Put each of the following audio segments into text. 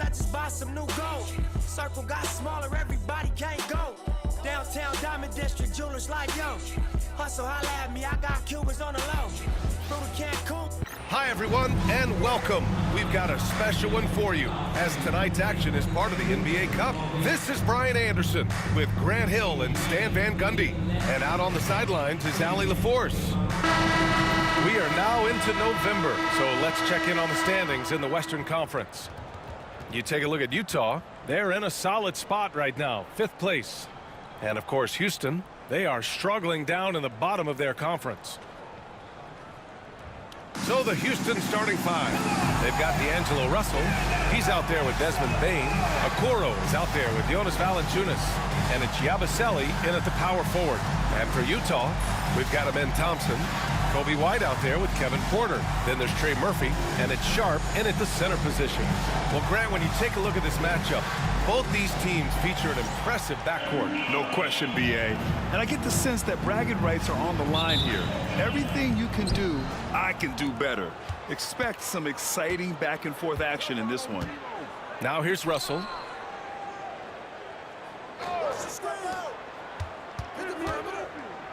I just bought some new gold. Circle got smaller, everybody can't go. Downtown Diamond District, jewelers like yo. Hustle, holla at me, I got Cubans on the low. Through the Cancun. Hi everyone, and welcome. We've got a special one for you, as tonight's action is part of the NBA Cup. This is Brian Anderson with Grant Hill and Stan Van Gundy. And out on the sidelines is Allie LaForce. We are now into November, so let's check in on the standings in the Western Conference. You take a look at Utah. They're in a solid spot right now, 5th place. And of course, Houston, they are struggling down in the bottom of their conference. So the Houston starting 5. They've got D'Angelo Russell. He's out there with Desmond Bane. Okoro is out there with Jonas Valanciunas. And it's Yabusele in at the power forward. And for Utah, we've got Amen Thompson. Kobe White out there with Kevin Porter. Then there's Trey Murphy, and it's Sharp in at the center position. Well, Grant, when you take a look at this matchup, both these teams feature an impressive backcourt. No question, B.A. And I get the sense that bragging rights are on the line here. Everything you can do, I can do better. Expect some exciting back-and-forth action in this one. Now here's Russell.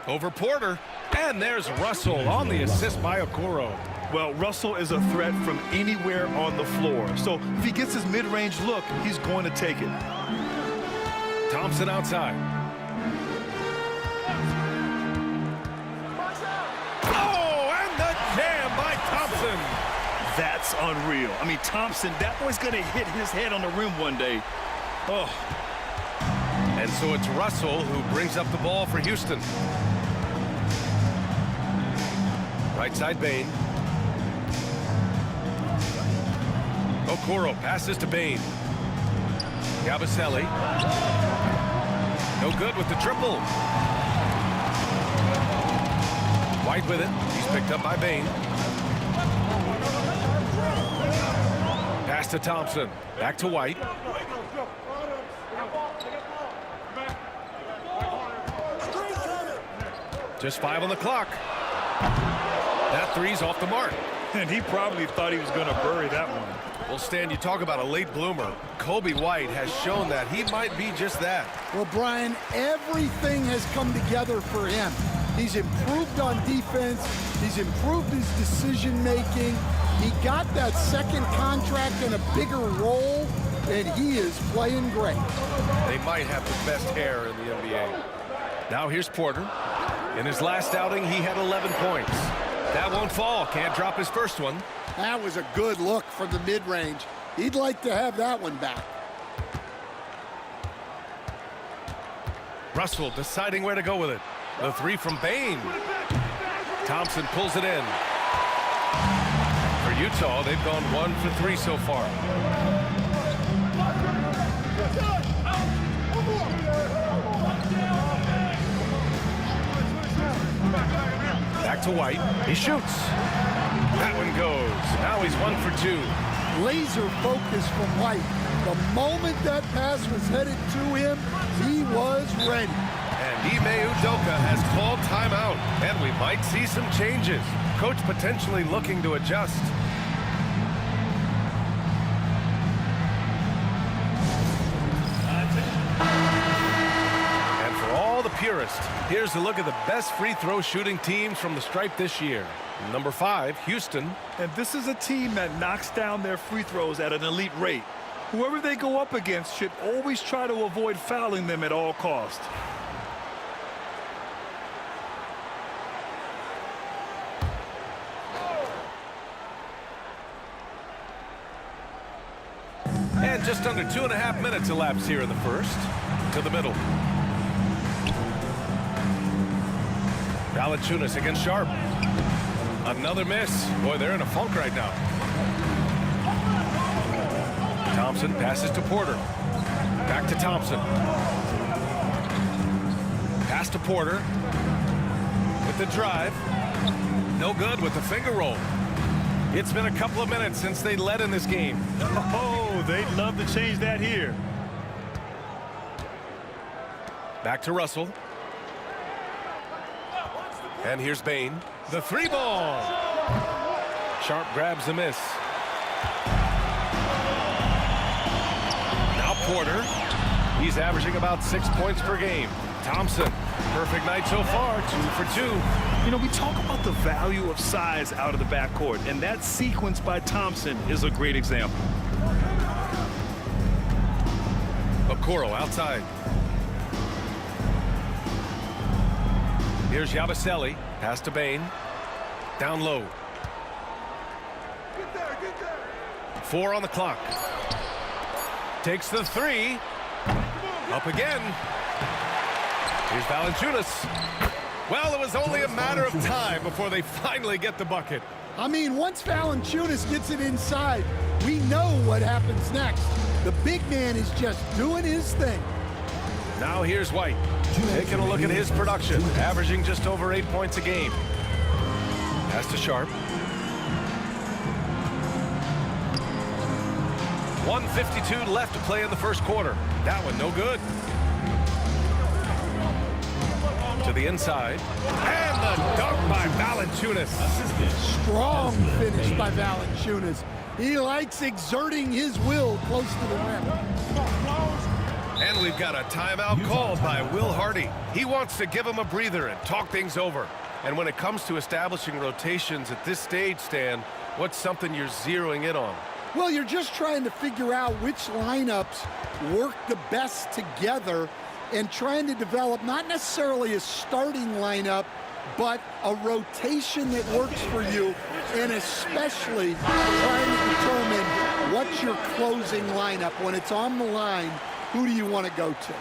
Over Porter. And there's Russell on the assist by Okoro. Well, Russell is a threat from anywhere on the floor. So if he gets his mid-range look, he's going to take it. Thompson outside. Oh, and the jam by Thompson. That's unreal. I mean, Thompson, that boy's going to hit his head on the rim one day. Oh. And so it's Russell who brings up the ball for Houston. Right side, Bane. Okoro passes to Bane. Yabusele. No good with the triple. White with it. He's picked up by Bane. Pass to Thompson. Back to White. Just 5 on the clock. That three's off the mark. And he probably thought he was going to bury that one. Well, Stan, you talk about a late bloomer. Kobe White has shown that he might be just that. Well, Brian, everything has come together for him. He's improved on defense. He's improved his decision-making. He got that second contract in a bigger role, and he is playing great. They might have the best hair in the NBA. Now here's Porter. In his last outing, he had 11 points. That won't fall. Can't drop his first one. That was a good look from the mid-range. He'd like to have that one back. Russell deciding where to go with it. The three from Bane. Thompson pulls it in. For Utah, they've gone 1 for 3 so far. Back to White. He shoots. That one goes. Now he's 1 for 2. Laser focus from White. The moment that pass was headed to him, he was ready. And Ime Udoka has called timeout. And we might see some changes. Coach potentially looking to adjust. Purist. Here's a look at the best free throw shooting teams from the stripe this year. Number 5, Houston. And this is a team that knocks down their free throws at an elite rate. Whoever they go up against should always try to avoid fouling them at all costs. And just under 2.5 minutes elapsed here in the first. To the middle. Valanciunas against Sharp. Another miss. Boy, they're in a funk right now. Thompson passes to Porter. Back to Thompson. Pass to Porter. With the drive. No good with the finger roll. It's been a couple of minutes since they led in this game. Oh, they'd love to change that here. Back to Russell. And here's Bane. The 3 ball. Sharp grabs the miss. quarter. He's averaging about 6 points per game. Thompson, perfect night so far, 2 for 2. You know, we talk about the value of size out of the backcourt, and that sequence by Thompson is a great example. Okoro outside. Here's Yabusele. Pass to Bane. Down low. 4 on the clock. Takes the 3. Up again. Here's Valanciunas. Well, it was only a matter of time before they finally get the bucket. I mean, once Valanciunas gets it inside, we know what happens next. The big man is just doing his thing. Now here's White. Taking a look at his production, averaging just over 8 points a game. Pass to Sharp. 1:52 left to play in the first quarter. That one no good. To the inside. And the dunk by Valanciunas. Strong finish by Valanciunas. He likes exerting his will close to the rim. And we've got a timeout called by Will Hardy. He wants to give him a breather and talk things over. And when it comes to establishing rotations at this stage, Stan, what's something you're zeroing in on? Well, you're just trying to figure out which lineups work the best together and trying to develop not necessarily a starting lineup, but a rotation that works for you, and especially trying to determine what's your closing lineup. When it's on the line, who do you want to go to?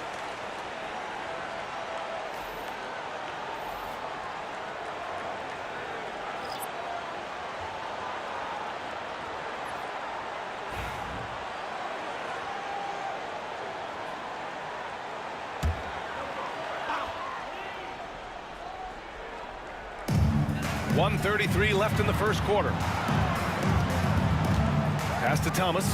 .133 left in the first quarter. Pass to Thomas.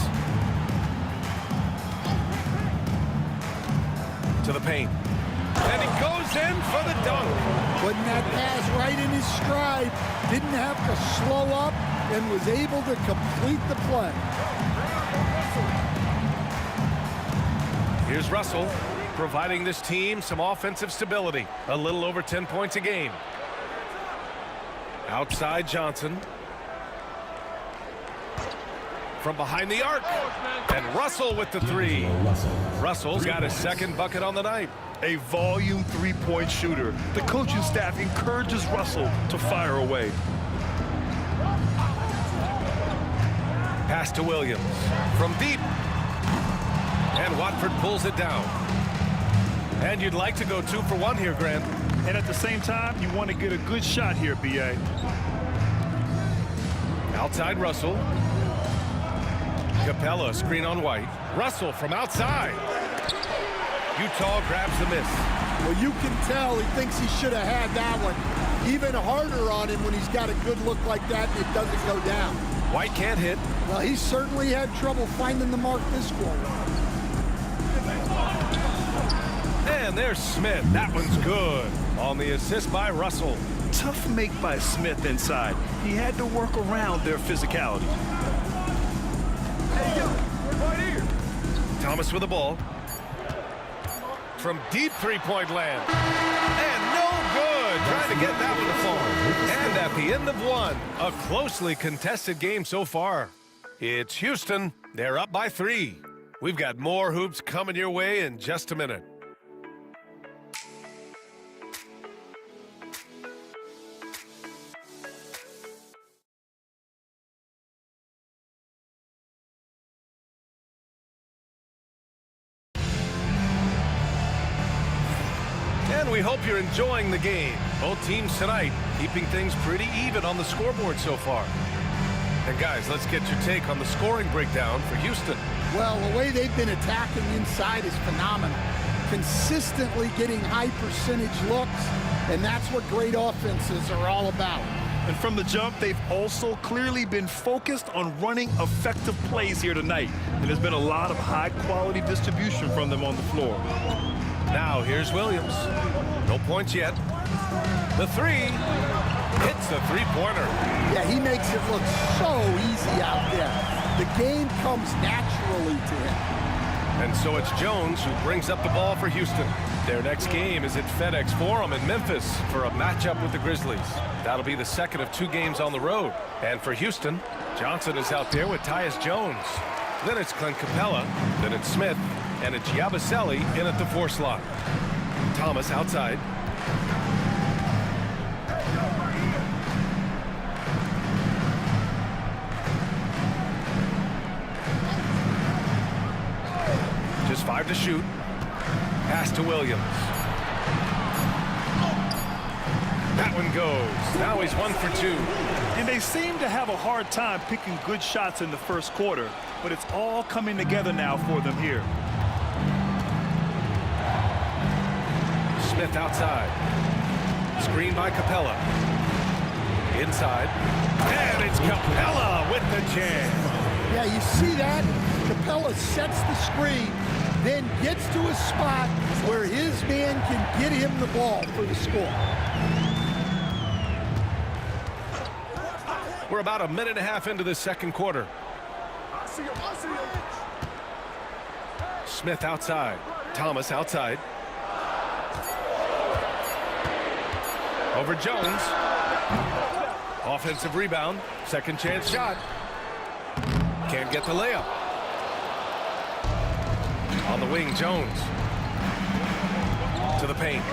To the paint. And he goes in for the dunk. Putting that pass right in his stride. Didn't have to slow up and was able to complete the play. Here's Russell, providing this team some offensive stability. A little over 10 points a game. Outside Johnson. From behind the arc. And Russell with the 3. Russell's got his second bucket on the night. A volume three-point shooter. The coaching staff encourages Russell to fire away. Pass to Williams. From deep. And Watford pulls it down. And you'd like to go 2 for 1 here, Grant. And at the same time, you want to get a good shot here, B.A. Outside Russell. Capella screen on White. Russell from outside. Utah grabs the miss. Well, you can tell he thinks he should have had that one. Even harder on him when he's got a good look like that and it doesn't go down. White can't hit. Well, he certainly had trouble finding the mark this quarter. And there's Smith. That one's good. On the assist by Russell. Tough make by Smith inside. He had to work around their physicality. Hey, yo, right here. Thomas with the ball. From deep three-point land. And no good. Trying to get that one to fall. And at the end of 1, a closely contested game so far. It's Houston. They're up by 3. We've got more hoops coming your way in just a minute. And we hope you're enjoying the game. Both teams tonight keeping things pretty even on the scoreboard so far. And guys, let's get your take on the scoring breakdown for Houston. Well, the way they've been attacking inside is phenomenal. Consistently getting high percentage looks, and that's what great offenses are all about. And from the jump, they've also clearly been focused on running effective plays here tonight. And there's been a lot of high-quality distribution from them on the floor. Now here's Williams. No points yet. The 3 hits the three-pointer. Yeah, he makes it look so easy out there. The game comes naturally to him. And And so it's Jones who brings up the ball for Houston. Their next game is at FedEx Forum in Memphis for a matchup with the Grizzlies. That'll be the second of 2 games on the road. And for Houston, Johnson is out there with Tyus Jones. Then it's Clint Capella, then it's Smith, and it's Yabusele in at the 4 slot. Thomas outside. Just 5 to shoot. Pass to Williams. That one goes. Now he's 1 for 2. And they seem to have a hard time picking good shots in the first quarter, but it's all coming together now for them here. Smith outside. Screen by Capella. Inside. And it's Capella with the jam. Yeah, you see that? Capella sets the screen, then gets to a spot where his man can get him the ball for the score. We're about a minute and a half into the second quarter. Smith outside. Thomas outside. Over Jones. Offensive rebound. Second chance shot. Can't get the layup. On the wing, Jones. To the paint.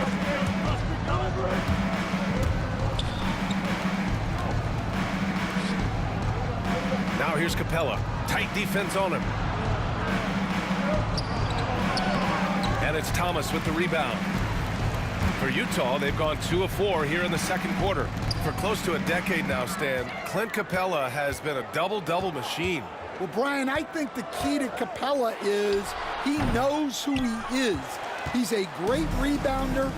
Now here's Capella. Tight defense on him. And it's Thomas with the rebound. For Utah, they've gone 2 of 4 here in the second quarter. For close to a decade now, Stan, Clint Capella has been a double-double machine. Well, Brian, I think the key to Capella is he knows who he is. He's a great rebounder,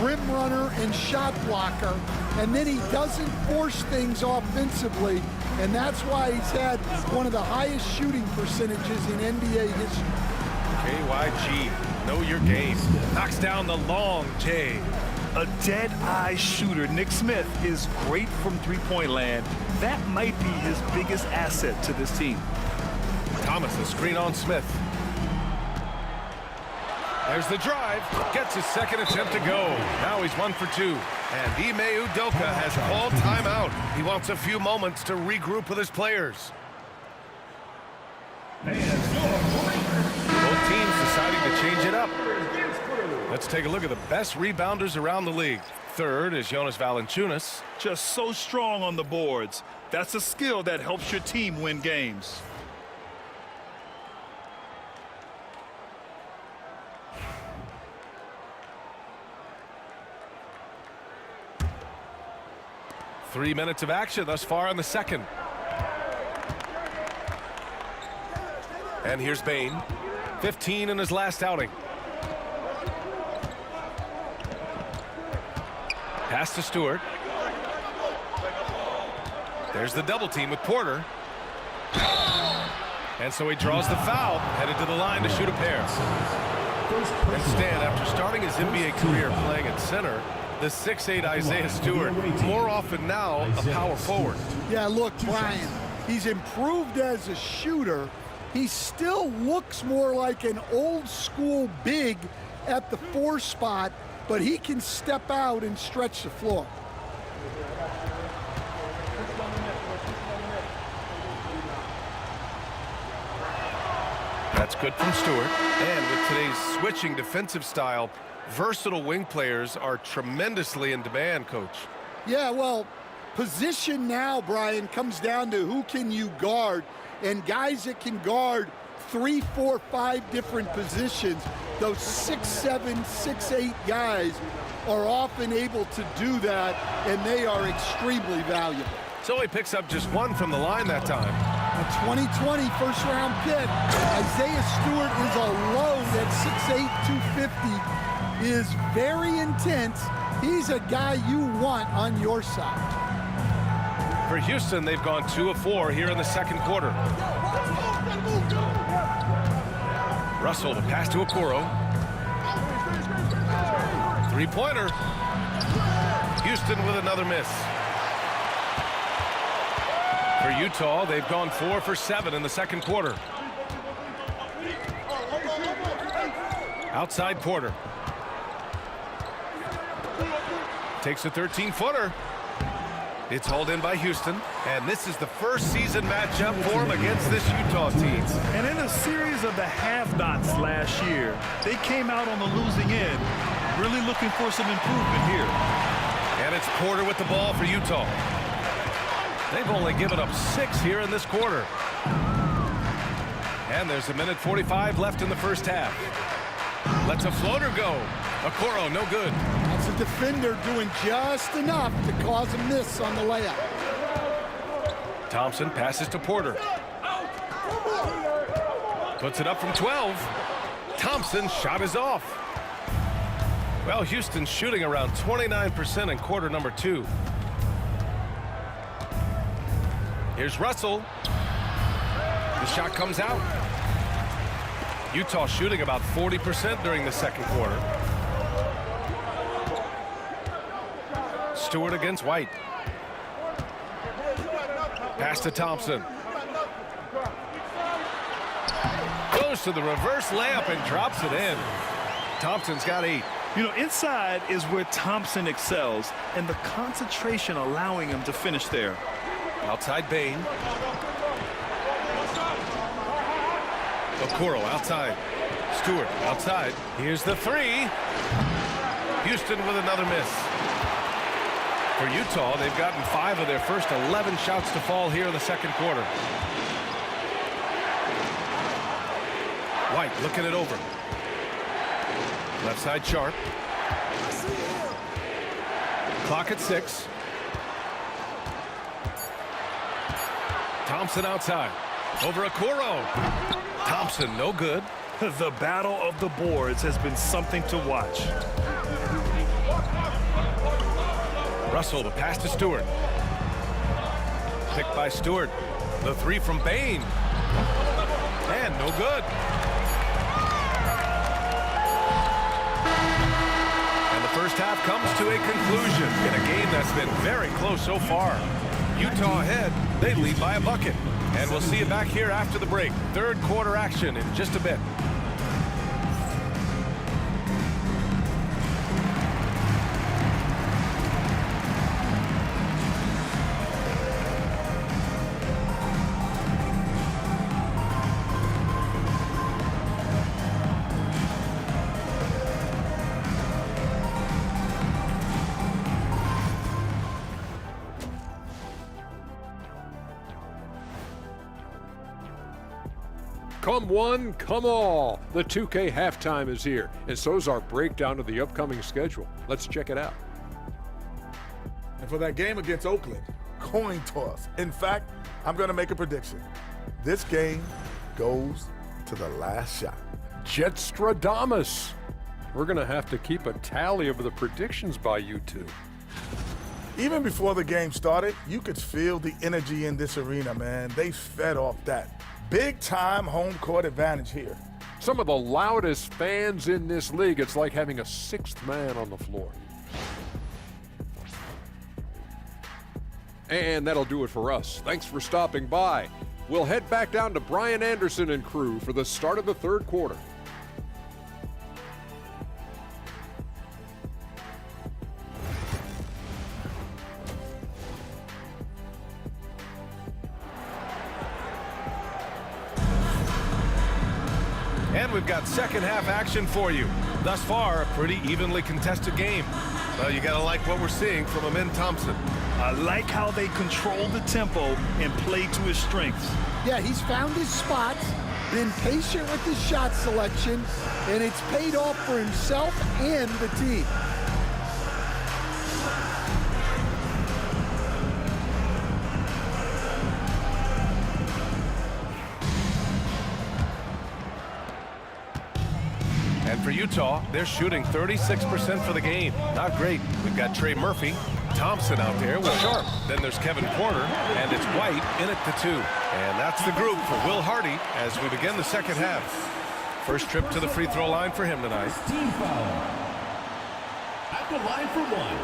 rim runner, and shot blocker. And then he doesn't force things offensively. And that's why he's had one of the highest shooting percentages in NBA history. KYG, know your game. Knocks down the long J. A dead-eye shooter, Nick Smith, is great from three-point land. That might be his biggest asset to this team. Thomas, the screen on Smith. There's the drive. Gets his second attempt to go. Now he's 1 for 2. And Ime Udoka has called timeout. He wants a few moments to regroup with his players. Both teams deciding to change it up. Let's take a look at the best rebounders around the league. Third is Jonas Valanciunas. Just so strong on the boards. That's a skill that helps your team win games. Three minutes of action thus far in the second. And here's Bane. 15 in his last outing. Pass to Stewart. There's the double team with Porter. And so he draws the foul, headed to the line to shoot a pair. And Stan, after starting his NBA career playing at center, the 6'8" Isaiah Stewart, more often now a power forward. Yeah, look, Brian, he's improved as a shooter. He still looks more like an old school big at the 4 spot, but he can step out and stretch the floor. That's good from Stewart. And with today's switching defensive style, versatile wing players are tremendously in demand, Coach. Yeah, well, position now, Brian, comes down to who can you guard, and guys that can guard 3, 4, 5 different positions. Those 6'7", 6'8" guys are often able to do that, and they are extremely valuable. So he picks up just 1 from the line that time. A 2020 first-round pick. Isaiah Stewart is a load at 6'8", 250. Is very intense. He's a guy you want on your side. For Houston, they've gone 2 of 4 here in the second quarter. Russell, the pass to Okoro. Three-pointer. Houston with another miss. For Utah, they've gone 4 for 7 in the second quarter. Outside Porter. Takes a 13-footer. It's hauled in by Houston, and this is the first season matchup for him against this Utah team. And in a series of the have-nots last year, they came out on the losing end, really looking for some improvement here. And it's Porter with the ball for Utah. They've only given up 6 here in this quarter. And there's a minute 45 left in the first half. Lets a floater go. Okoro, no good. That's a defender doing just enough to cause a miss on the layup. Thompson passes to Porter. Puts it up from 12. Thompson's shot is off. Well, Houston's shooting around 29% in quarter number 2. Here's Russell. The shot comes out. Utah shooting about 40% during the second quarter. Stewart against White. Pass to Thompson. Goes to the reverse layup and drops it in. Thompson's got 8. You know, inside is where Thompson excels, and the concentration allowing him to finish there. Outside Bane. Okoro outside. Stewart outside. Here's the 3. Houston with another miss. For Utah, they've gotten 5 of their first 11 shots to fall here in the second quarter. White looking it over. Left side Sharp. Clock at 6. Thompson outside. Over Okoro. Thompson no good. The battle of the boards has been something to watch. Russell, the pass to Stewart. Picked by Stewart. The 3 from Bane. And no good. And the first half comes to a conclusion in a game that's been very close so far. Utah ahead. They lead by a bucket. And we'll see you back here after the break. Third quarter action in just a bit. Come one, come all. The 2K halftime is here, and so's our breakdown of the upcoming schedule. Let's check it out. And for that game against Oakland, coin toss. In fact, I'm going to make a prediction. This game goes to the last shot. Jetstradamus. We're going to have to keep a tally of the predictions by you two. Even before the game started, you could feel the energy in this arena, man. They fed off that. Big-time home court advantage here. Some of the loudest fans in this league. It's like having a 6th man on the floor. And that'll do it for us. Thanks for stopping by. We'll head back down to Brian Anderson and crew for the start of the third quarter. And we've got second half action for you. Thus far, a pretty evenly contested game. Well, you gotta like what we're seeing from Amin Thompson. I like how they control the tempo and play to his strengths. Yeah, he's found his spots, been patient with his shot selection, and it's paid off for himself and the team. And for Utah, they're shooting 36% for the game. Not great. We've got Trey Murphy, Thompson out there with Sharp. Then there's Kevin Porter, and it's White in at the 2. And that's the group for Will Hardy as we begin the second half. First trip to the free throw line for him tonight. Team foul. At the line for 1,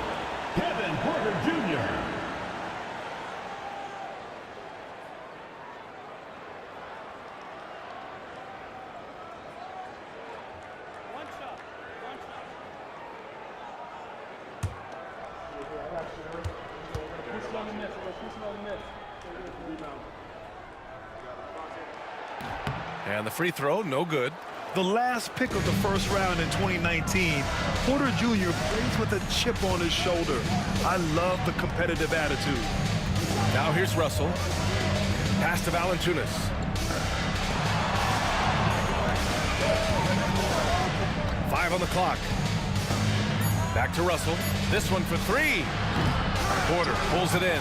Kevin Porter Jr. One shot. And the free throw, no good. The last pick of the first round in 2019, Porter Jr. plays with a chip on his shoulder. I love the competitive attitude. Now here's Russell. Pass to Valanciunas. Five on the clock. Back to Russell. This one for three. Porter pulls it in.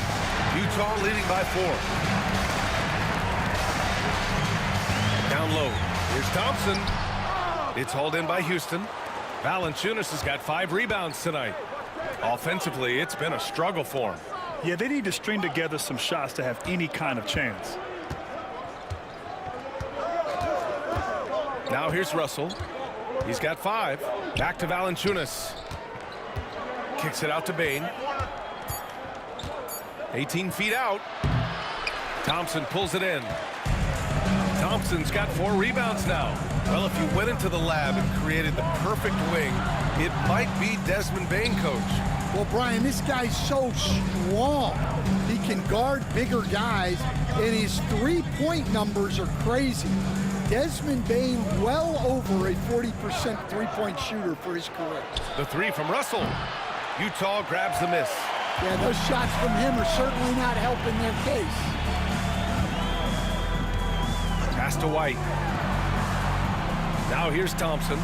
Utah leading by 4. Down low. Here's Thompson. It's hauled in by Houston. Valanciunas has got 5 rebounds tonight. Offensively, it's been a struggle for him. Yeah, they need to string together some shots to have any kind of chance. Now here's Russell. He's got 5. Back to Valanciunas. Kicks it out to Bane. 18 feet out. Thompson pulls it in. Thompson's got 4 rebounds now. Well, if you went into the lab and created the perfect wing, it might be Desmond Bane, coach. Well, Brian, this guy's so strong. He can guard bigger guys, and his three-point numbers are crazy. Desmond Bane well over a 40% three-point shooter for his career. The 3 from Russell. Utah grabs the miss. Yeah, those shots from him are certainly not helping their case. Pass to White. Now here's Thompson.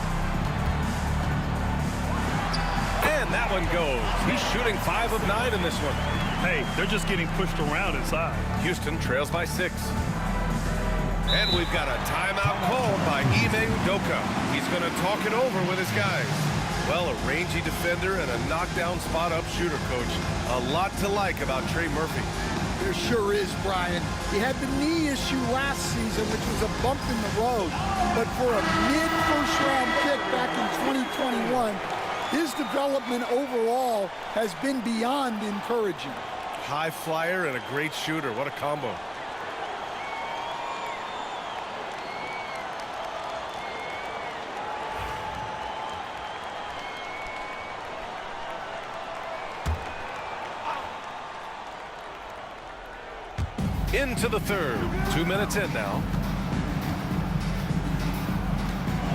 And that one goes. He's shooting 5 of 9 in this one. Hey, they're just getting pushed around inside. Houston trails by 6. And we've got a timeout called by Ime Udoka. He's going to talk it over with his guys. Well, a rangy defender and a knockdown spot-up shooter, coach. A lot to like about Trey Murphy. There sure is, Brian. He had the knee issue last season, which was a bump in the road. But for a mid-first-round pick back in 2021, his development overall has been beyond encouraging. High flyer and a great shooter. What a combo. Into the third. 2 minutes in now.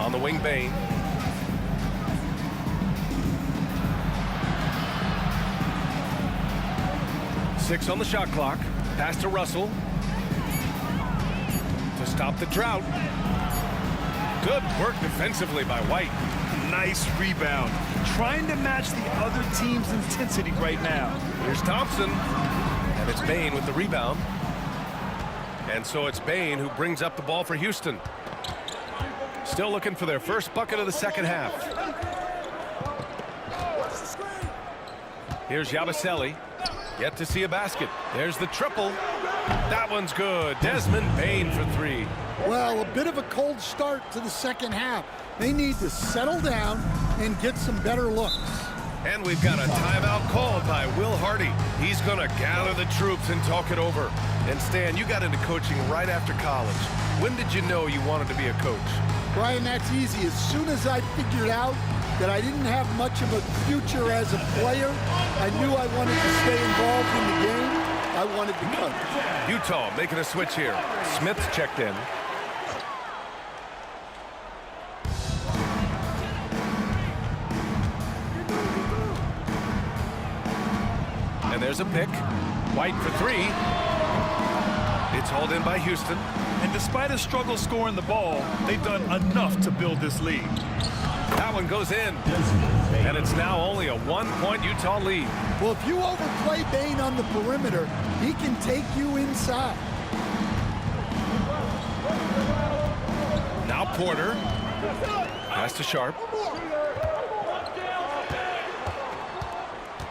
On the wing, Bane. Six on the shot clock. Pass to Russell. To stop the drought. Good work defensively by White. Nice rebound. Trying to match the other team's intensity right now. Here's Thompson. And it's Bane with the rebound. And so it's Bane who brings up the ball for Houston. Still looking for their first bucket of the second half. Here's Yabusele. Yet to see a basket. There's the triple. That one's good. Desmond Bane for 3. Well, a bit of a cold start to the second half. They need to settle down and get some better looks. And we've got a timeout called by Will Hardy. He's going to gather the troops and talk it over. And Stan, you got into coaching right after college. When did you know you wanted to be a coach? Brian, that's easy. As soon as I figured out that I didn't have much of a future as a player, I knew I wanted to stay involved in the game. I wanted to coach. Utah making a switch here. Smith's checked in. And there's a pick. White for 3. It's hauled in by Houston. And despite a struggle scoring the ball, they've done enough to build this lead. That one goes in. And it's now only a 1-point Utah lead. Well, if you overplay Bane on the perimeter, he can take you inside. Now Porter. Pass to Sharp.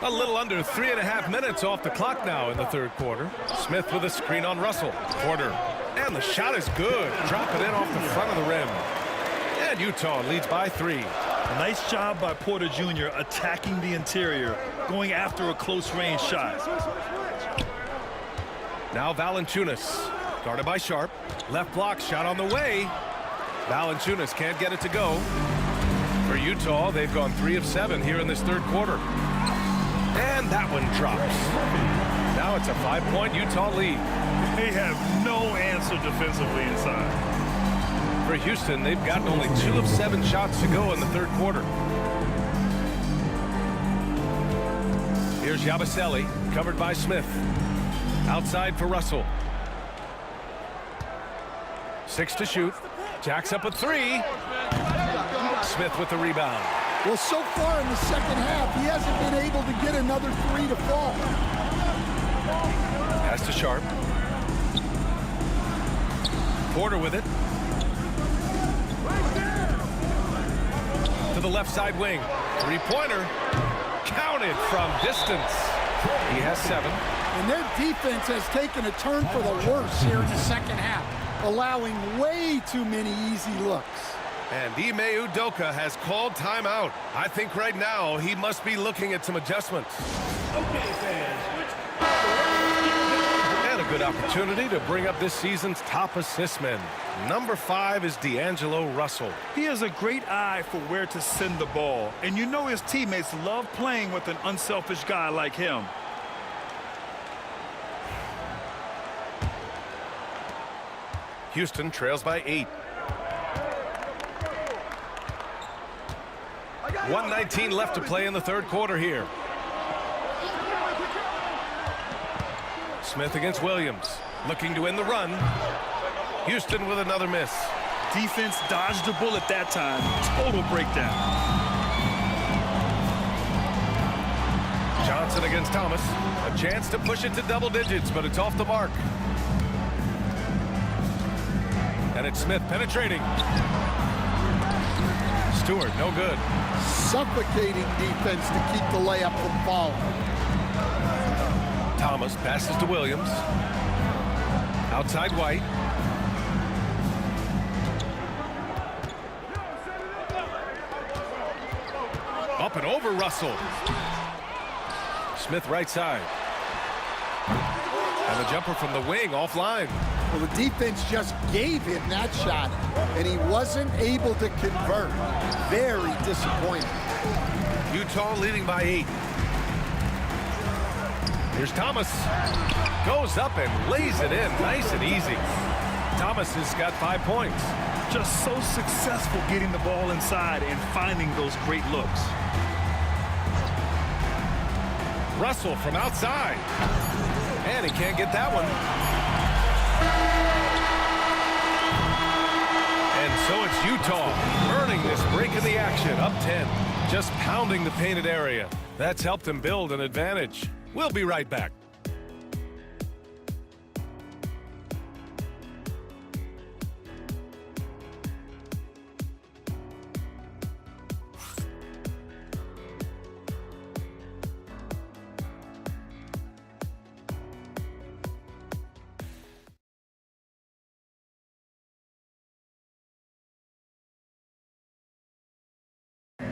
A little under 3.5 minutes off the clock now in the third quarter. Smith with a screen on Russell. Porter. And the shot is good. Drop it in off the front of the rim. And Utah leads by 3. Nice job by Porter Jr. attacking the interior, going after a close-range shot. Now Valanciunas. Guarded by Sharp. Left block shot on the way. Valanciunas can't get it to go. For Utah, they've gone 3 of 7 here in this third quarter. And that one drops. Now it's a 5-point Utah lead. They have no answer defensively inside. For Houston, they've gotten only 2 of 7 shots to go in the third quarter. Here's Yabusele, covered by Smith. Outside for Russell. 6 to shoot. Jacks up a 3. Smith with the rebound. Well, so far in the second half, he hasn't been able to get another 3 to fall. Pass to Sharp. Porter with it. To the left side wing. 3-pointer. Counted from distance. He has 7. And their defense has taken a turn for the worse here in the second half, allowing way too many easy looks. And Ime Udoka has called timeout. I think right now he must be looking at some adjustments. Okay, fans. And a good opportunity to bring up this season's top assist man. Number 5 is D'Angelo Russell. He has a great eye for where to send the ball. And you know his teammates love playing with an unselfish guy like him. Houston trails by 8. 1:19 left to play in the third quarter here. Smith against Williams, looking to end the run. Houston with another miss. Defense dodged a bullet that time. Total breakdown. Johnson against Thomas. A chance to push it to double digits, but it's off the mark. And it's Smith penetrating. Stewart, no good. Suffocating defense to keep the layup from falling. Thomas passes to Williams. Outside White. Up and over Russell. Smith right side. And the jumper from the wing offline. Well, the defense just gave him that shot, and he wasn't able to convert. Very disappointing. Utah leading by 8. Here's Thomas. Goes up and lays it in nice and easy. Thomas has got 5 points. Just so successful getting the ball inside and finding those great looks. Russell from outside. And he can't get that one. And so it's Utah earning this break in the action, up 10. Just pounding the painted area. That's helped them build an advantage. We'll be right back.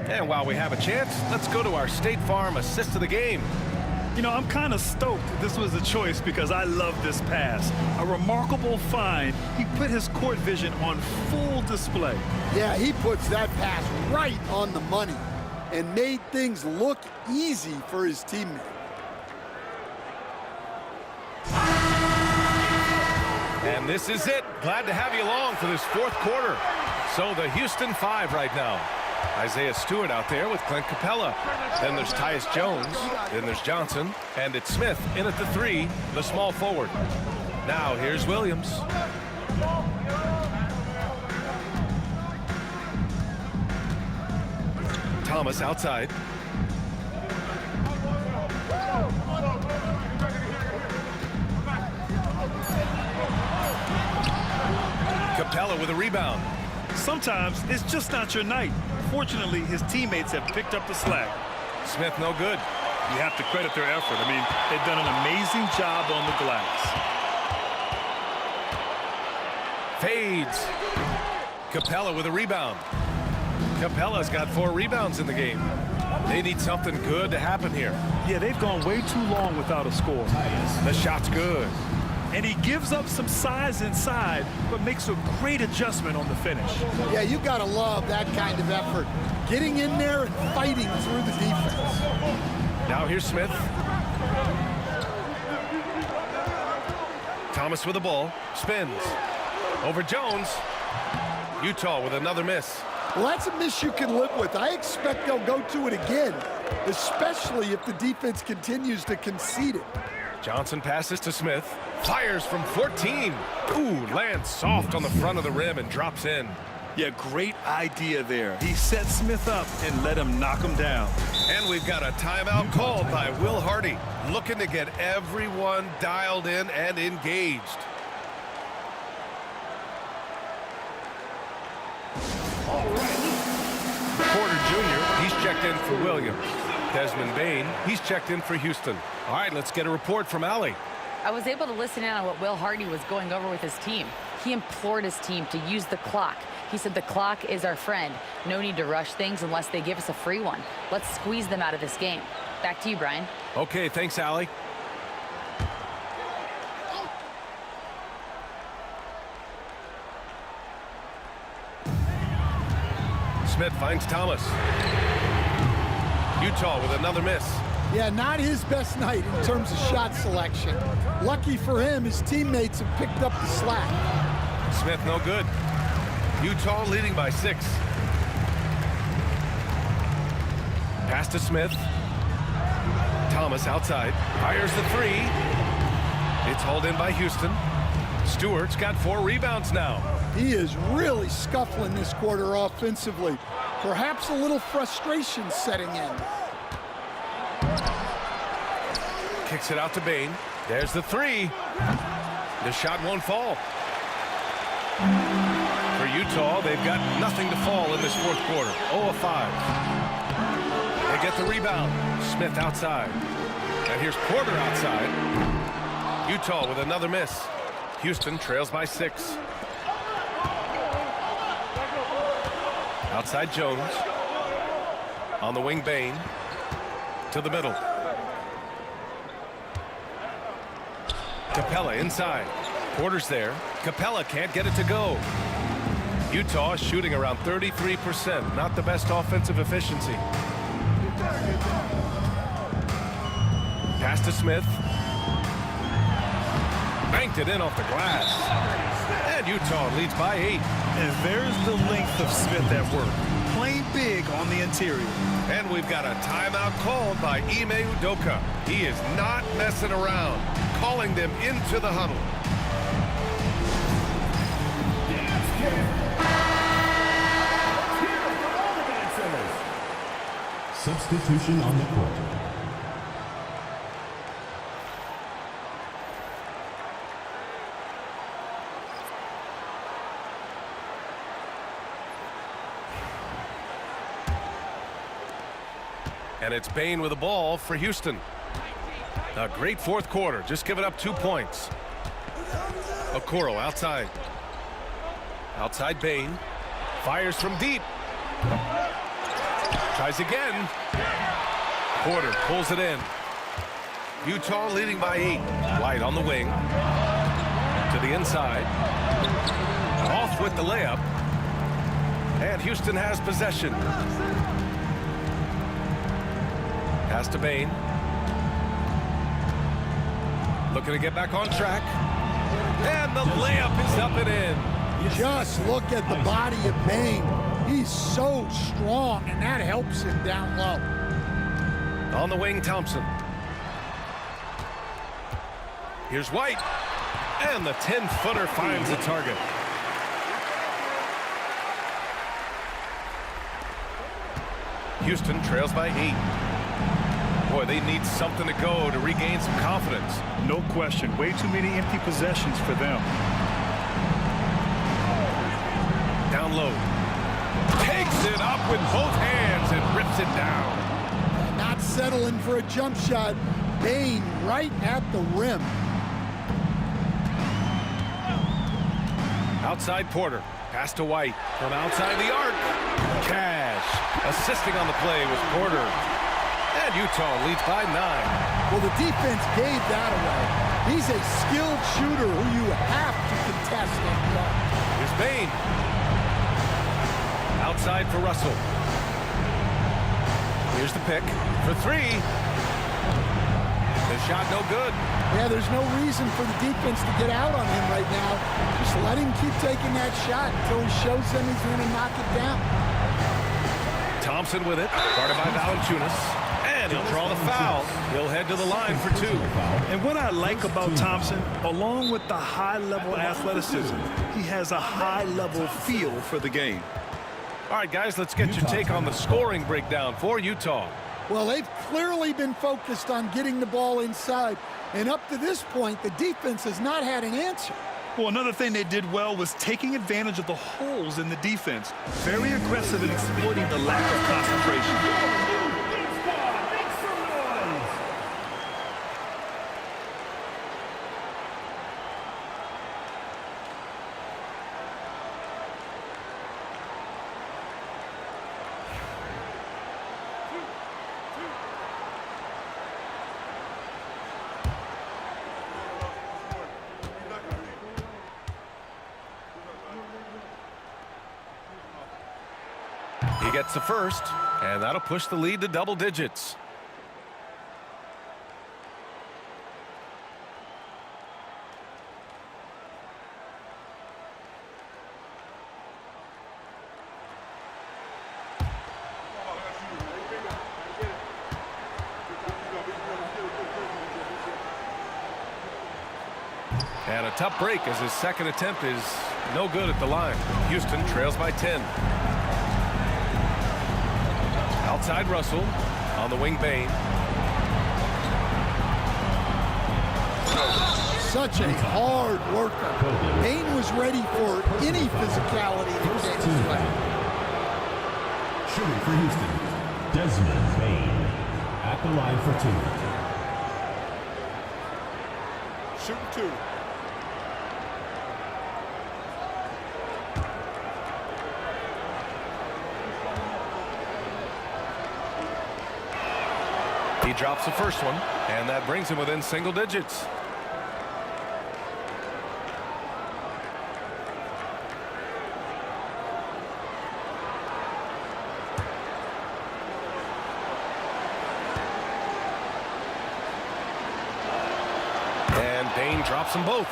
And while we have a chance, let's go to our State Farm assist of the game. You know, I'm kind of stoked this was a choice because I love this pass. A remarkable find. He put his court vision on full display. Yeah, he puts that pass right on the money and made things look easy for his teammate. And this is it. Glad to have you along for this fourth quarter. So the Houston 5 right now. Isaiah Stewart out there with Clint Capella. Then there's Tyus Jones. Then there's Johnson. And it's Smith in at the 3, the small forward. Now here's Williams. Thomas outside. Capella with a rebound. Sometimes it's just not your night. Fortunately, his teammates have picked up the slack. Smith no good. You have to credit their effort. I mean, they've done an amazing job on the glass. Fades. Capella with a rebound. Capella's got 4 rebounds in the game. They need something good to happen here. Yeah, they've gone way too long without a score. The shot's good. And he gives up some size inside, but makes a great adjustment on the finish. Yeah, you got to love that kind of effort. Getting in there and fighting through the defense. Now here's Smith. Thomas with the ball. Spins. Over Jones. Utah with another miss. Well, that's a miss you can live with. I expect they'll go to it again, especially if the defense continues to concede it. Johnson passes to Smith. Fires from 14. Ooh, lands soft on the front of the rim and drops in. Yeah, great idea there. He set Smith up and let him knock him down. And we've got a timeout called by Will Hardy, looking to get everyone dialed in and engaged. Porter Jr., he's checked in for Williams. Desmond Bain, he's checked in for Houston. All right, let's get a report from Allie. I was able to listen in on what Will Hardy was going over with his team. He implored his team to use the clock. He said the clock is our friend. No need to rush things unless they give us a free one. Let's squeeze them out of this game. Back to you, Brian. Okay, thanks, Allie. Smith finds Thomas. Utah with another miss. Yeah, not his best night in terms of shot selection. Lucky for him, his teammates have picked up the slack. Smith no good. Utah leading by 6. Pass to Smith. Thomas outside. Fires the 3. It's hauled in by Houston. Stewart's got 4 rebounds now. He is really scuffling this quarter offensively. Perhaps a little frustration setting in. Kicks it out to Bain. There's the 3. The shot won't fall. For Utah, they've got nothing to fall in this fourth quarter. 0 of 5. They get the rebound. Smith outside. And here's Porter outside. Utah with another miss. Houston trails by 6. Outside Jones. On the wing, Bain. To the middle. Capella inside. Porter's there. Capella can't get it to go. Utah shooting around 33%. Not the best offensive efficiency. Pass to Smith. Banked it in off the glass. And Utah leads by 8. And there's the length of Smith at work. Playing big on the interior. And we've got a timeout called by Ime Udoka. He is not messing around. Calling them into the huddle. Substitution on the court. And it's Bain with the ball for Houston. A great fourth quarter, just giving up 2 points. Okoro outside. Outside Bain. Fires from deep. Tries again. Porter pulls it in. Utah leading by 8. White on the wing. To the inside. Off with the layup. And Houston has possession. Pass to Bain. Looking to get back on track. And the layup is up and in. Just look at the body of Bain. He's so strong, and that helps him down low. On the wing, Thompson. Here's White. And the 10-footer finds the target. Houston trails by 8. Boy, they need something to go to regain some confidence. No question. Way too many empty possessions for them. Down low. Takes it up with both hands and rips it down. Not settling for a jump shot. Bain right at the rim. Outside Porter. Pass to White. From outside the arc. Cash. Assisting on the play was Porter. And Utah leads by 9. Well, the defense gave that away. He's a skilled shooter who you have to contest and block. Here's Bain. Outside for Russell. Here's the pick for 3. The shot no good. Yeah, there's no reason for the defense to get out on him right now. Just let him keep taking that shot until he shows them he's going to knock it down. Thompson with it, guarded by Valanciunas. And he'll draw the foul. He'll head to the line for 2. And what I like about Thompson, along with the high-level athleticism, he has a high-level feel for the game. All right, guys, let's get your take on the scoring breakdown for Utah. Well, they've clearly been focused on getting the ball inside. And up to this point, the defense has not had an answer. Well, another thing they did well was taking advantage of the holes in the defense. Very aggressive in exploiting the lack of concentration. He gets the first, and that'll push the lead to double digits. And a tough break as his second attempt is no good at the line. Houston trails by 10. Outside Russell, on the wing Bane. Such a hard worker. Bane was ready for any physicality that came his way. Shooting for Houston, Desmond Bane at the line for 2. Shooting 2. He drops the first one, and that brings him within single digits. And Bane drops them both.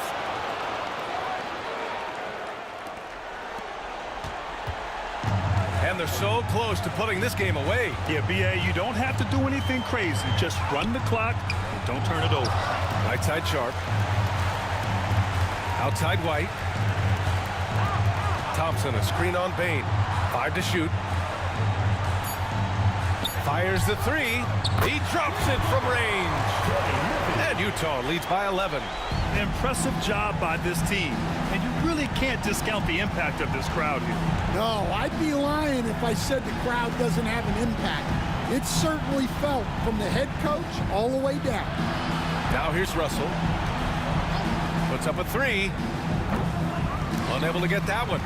And they're so close to putting this game away. Yeah, B.A., you don't have to do anything crazy. Just run the clock and don't turn it over. Right side Sharp. Outside White. Thompson, a screen on Bane. 5 to shoot. Fires the 3. He drops it from range. And Utah leads by 11. Impressive job by this team. And you really can't discount the impact of this crowd here. No, I'd be lying if I said the crowd doesn't have an impact. It's certainly felt from the head coach all the way down. Now here's Russell. Puts up a 3. Unable to get that one.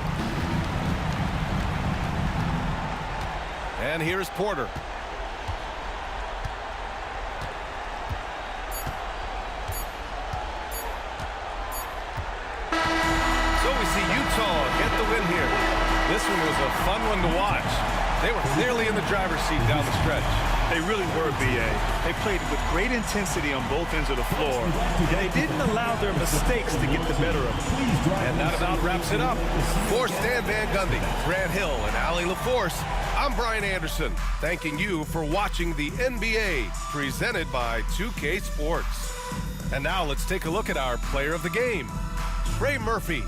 And here's Porter. So we see Utah get the win here. This one was a fun one to watch. They were clearly in the driver's seat down the stretch. They really were, B.A. They played with great intensity on both ends of the floor. And they didn't allow their mistakes to get the better of them. And that about wraps it up. For Stan Van Gundy, Grant Hill, and Allie LaForce, I'm Brian Anderson, thanking you for watching the NBA, presented by 2K Sports. And now let's take a look at our player of the game, Trey Murphy.